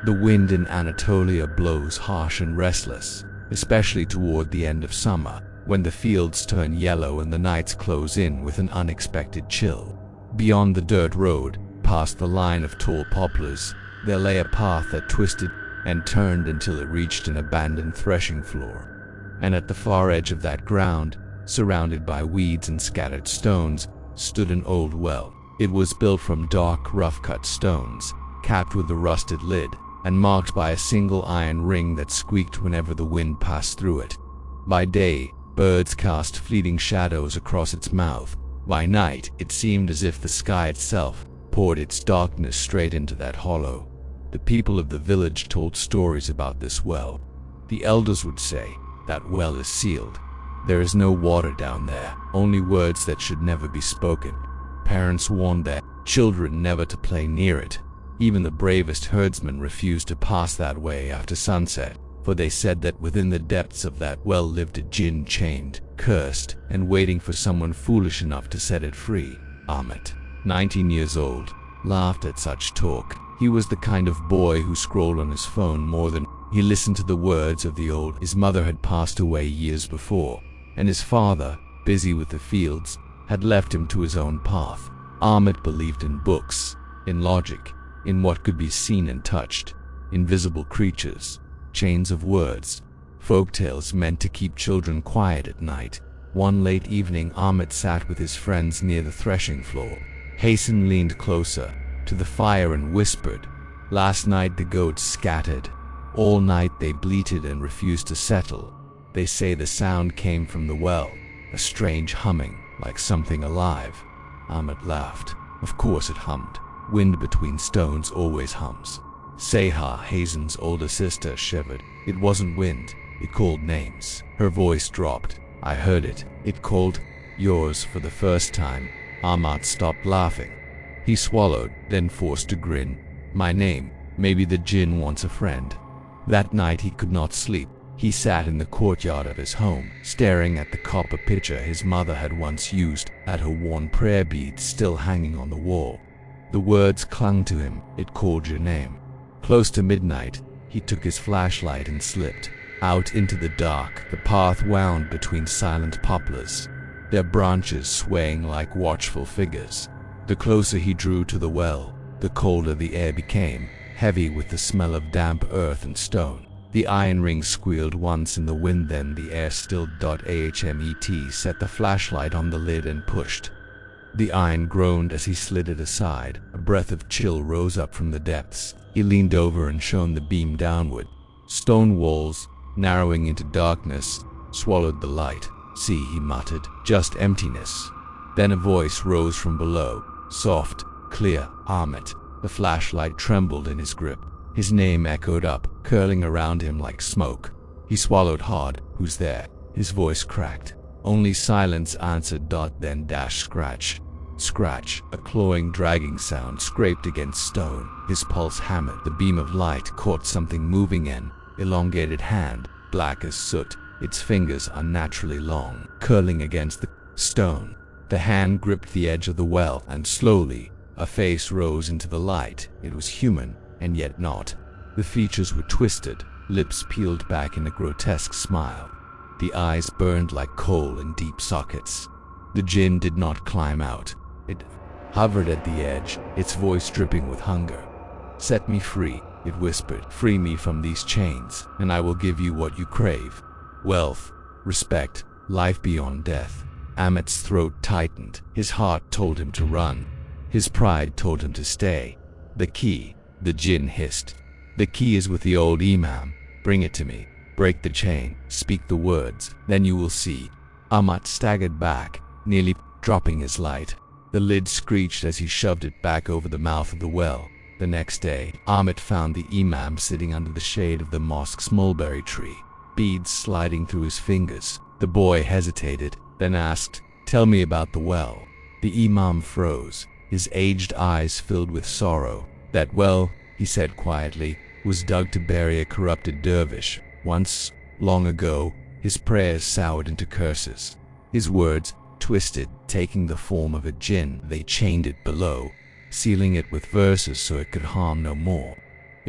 The wind in Anatolia blows harsh and restless, especially toward the end of summer, when the fields turn yellow and the nights close in with an unexpected chill. Beyond the dirt road, past the line of tall poplars, there lay a path that twisted and turned until it reached an abandoned threshing floor. And at the far edge of that ground, surrounded by weeds and scattered stones, stood an old well. It was built from dark, rough-cut stones, capped with a rusted lid, and marked by a single iron ring that squeaked whenever the wind passed through it. By day, birds cast fleeting shadows across its mouth. By night, it seemed as if the sky itself poured its darkness straight into that hollow. The people of the village told stories about this well. The elders would say, "That well is sealed. There is no water down there, only words that should never be spoken." Parents warned their children never to play near it. Even the bravest herdsmen refused to pass that way after sunset, for they said that within the depths of that well lived a Jinn, chained, cursed, and waiting for someone foolish enough to set it free. Ahmet, 19 years old, laughed at such talk. He was the kind of boy who scrolled on his phone more than he listened to the words of the old. His mother had passed away years before, and his father, busy with the fields, had left him to his own path. Ahmet believed in books, in logic, in what could be seen and touched, invisible creatures, chains of words, folktales meant to keep children quiet at night. One late evening, Ahmet sat with his friends near the threshing floor. Hasan leaned closer to the fire and whispered, "Last night the goats scattered. All night they bleated and refused to settle. They say the sound came from the well, a strange humming, like something alive." Ahmet laughed. Of course it hummed. Wind between stones always hums. Seha, Hasan's older sister, shivered. It wasn't wind. It called names. Her voice dropped. "I heard it. It called yours for the first time." Ahmet stopped laughing. He swallowed, then forced a grin. "My name. Maybe the Jinn wants a friend." That night he could not sleep. He sat in the courtyard of his home, staring at the copper pitcher his mother had once used, at her worn prayer beads still hanging on the wall. The words clung to him. "It called your name." Close to midnight, he took his flashlight and slipped out into the dark. The path wound between silent poplars, their branches swaying like watchful figures. The closer he drew to the well, the colder the air became, heavy with the smell of damp earth and stone. The iron ring squealed once in the wind, then the air stilled. Ahmet set the flashlight on the lid and pushed. The iron groaned as he slid it aside. A breath of chill rose up from the depths. He leaned over and shone the beam downward. Stone walls, narrowing into darkness, swallowed the light. "See," he muttered, "just emptiness." Then a voice rose from below, soft, clear. "Ahmet." The flashlight trembled in his grip. His name echoed up, curling around him like smoke. He swallowed hard. "Who's there?" His voice cracked. Only silence answered. Then scratch. Scratch. A clawing, dragging sound scraped against stone. His pulse hammered. The beam of light caught something moving, an elongated hand, black as soot, its fingers unnaturally long, curling against the stone. The hand gripped the edge of the well, and slowly, a face rose into the light. It was human, and yet not. The features were twisted, lips peeled back in a grotesque smile. The eyes burned like coal in deep sockets. The Jinn did not climb out. It hovered at the edge, its voice dripping with hunger. "Set me free," it whispered. "Free me from these chains, and I will give you what you crave. Wealth, respect, life beyond death." Ahmet's throat tightened. His heart told him to run. His pride told him to stay. "The key," the Jinn hissed. "The key is with the old Imam. Bring it to me. Break the chain. Speak the words. Then you will see." Ahmet staggered back, nearly dropping his light. The lid screeched as he shoved it back over the mouth of the well. The next day, Ahmet found the Imam sitting under the shade of the mosque's mulberry tree, beads sliding through his fingers. The boy hesitated, then asked, "Tell me about the well." The Imam froze, his aged eyes filled with sorrow. "That well," he said quietly, "was dug to bury a corrupted dervish. Once, long ago, his prayers soured into curses. His words, twisted, taking the form of a Jinn. They chained it below, sealing it with verses so it could harm no more.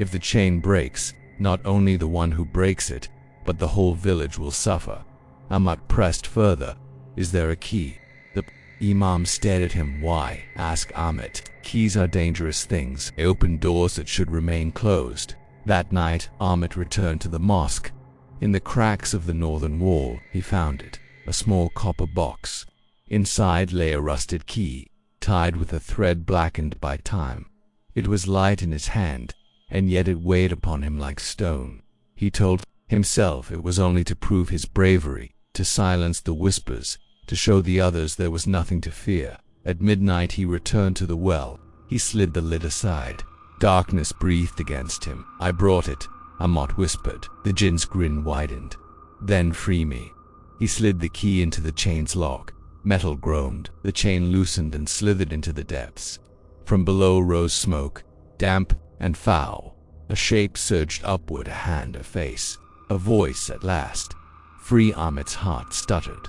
If the chain breaks, not only the one who breaks it, but the whole village will suffer. Ahmad pressed further. Is there a key? The Imam stared at him. Why? Asked Ahmed. Keys are dangerous things. They open doors that should remain closed. That night, Ahmed returned to the mosque. In the cracks of the northern wall, he found it, a small copper box. Inside lay a rusted key, tied with a thread blackened by time. It was light in his hand, and yet it weighed upon him like stone. He told himself it was only to prove his bravery, to silence the whispers, to show the others there was nothing to fear. At midnight he returned to the well. He slid the lid aside. Darkness breathed against him. I brought it, Ahmad whispered. The jinn's grin widened. Then free me. He slid the key into the chain's lock. Metal groaned. The chain loosened and slithered into the depths. From below rose smoke, damp and foul. A shape surged upward, a hand, a face, a voice at last. Free. Ahmed's heart stuttered.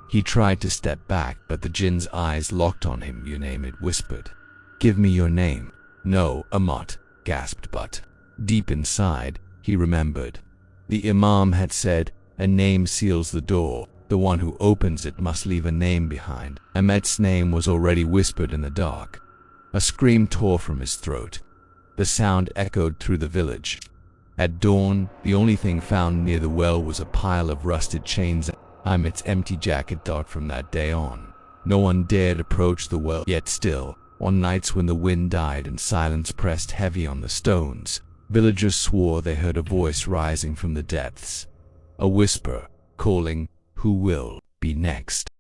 He tried to step back, but the jinn's eyes locked on him. Your name, it whispered. Give me your name. No, Ahmad gasped, but deep inside, he remembered. The Imam had said, a name seals the door. The one who opens it must leave a name behind. Ahmed's name was already whispered in the dark. A scream tore from his throat. The sound echoed through the village. At dawn, the only thing found near the well was a pile of rusted chains. Ahmed's empty jacket. From that day on, no one dared approach the well. Yet still, on nights when the wind died and silence pressed heavy on the stones, villagers swore they heard a voice rising from the depths. A whisper, calling, who will be next?